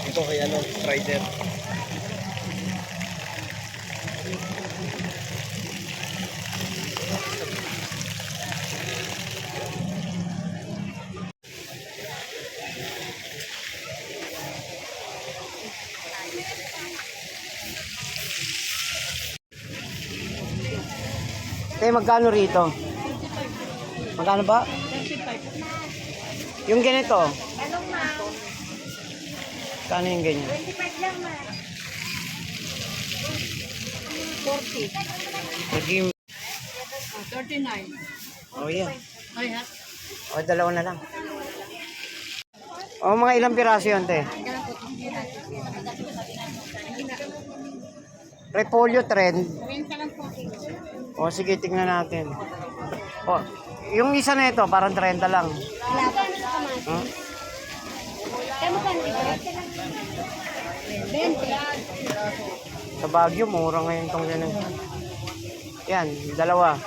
Ito kay Strider. Magkano rito? Magkano ba? Yung ganito? Anong ma? Kano yung ganyan? 25 lang ma. 40. Naging... 39. Oh, yan. Ay ha? O, dalawa na lang. O, mga ilang piraso yun, te? Repolyo trend. 30 lang po. O, sige, tingnan natin. O, yung isa na ito, parang 30 lang. Wala pa. Huh? Kaya mo kano ito? 20. Sa Baguio, mura ngayon itong ganun. Yan, dalawa.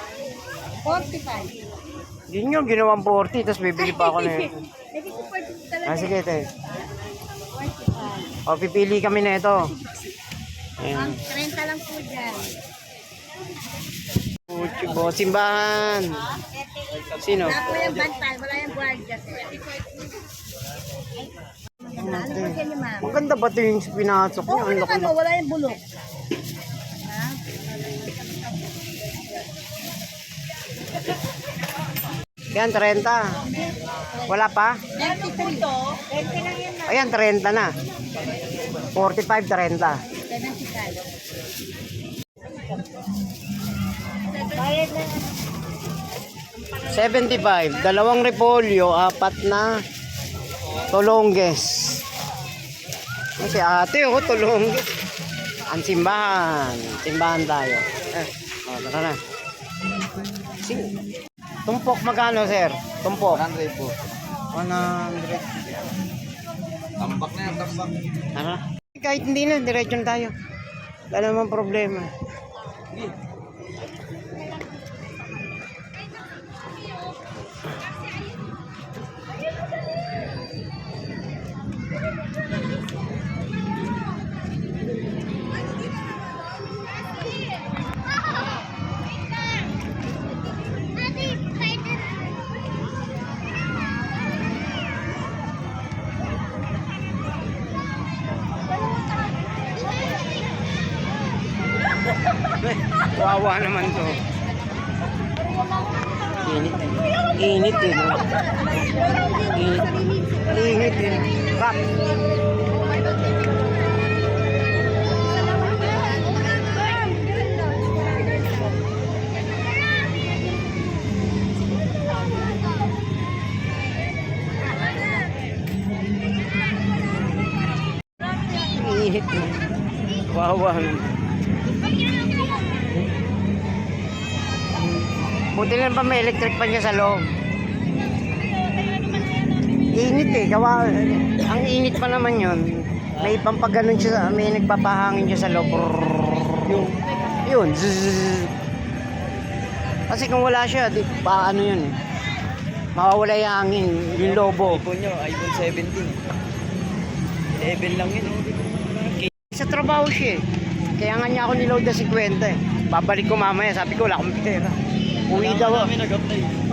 45. Yun yung ginawang 40, tapos bibili pa ako na yun. Hindi ko pwede talaga. Ah, sige, te. 45. O, pipili kami na ito. Ang Ayan. 30 lang po dyan. Uchibo, simbahan. Sino? Wala po yung bantal, wala yung guardia. Ano po siya ni ma'am? Maganda ba ito yung pinasok niya? Oo Ang laki naman, na. wala yung bulok. Ha? Yan, 30. Wala pa? 33. 20 lang yan ma'am. Ayan, 30 na. 45, 30. 75. Bayad na. 75. Dalawang repolyo, 4 na tolongges. Si ate, tolongges. Ang simbahan. Simbahan tayo. Tara na. Tumpok magkano, sir? Tumpok. 100 po. 100. Tambak na yan, tambak. Tara. Kahit hindi na, diretso na tayo. Wala namang problema. Wawa naman to. Init eh. Init eh. No? Init. Init eh. Kap. Init eh. Wawa naman. Buti lang pa may electric pa niya sa loob. Init eh. Gawa, ang init pa naman yun. May pampaganon siya, may nagpapahangin siya sa loob. Yun. Zzz. Kasi kung wala siya, di paano yun eh. Mawawala yung hangin, yung lobo. iPhone nyo, iPhone 17. 11 lang yun. Sa trabaho siya eh. Kaya nga niya ako niload na 50 eh. Babalik ko mamaya, sabi ko wala akong pera. Uwi daw. Kami nag-apply.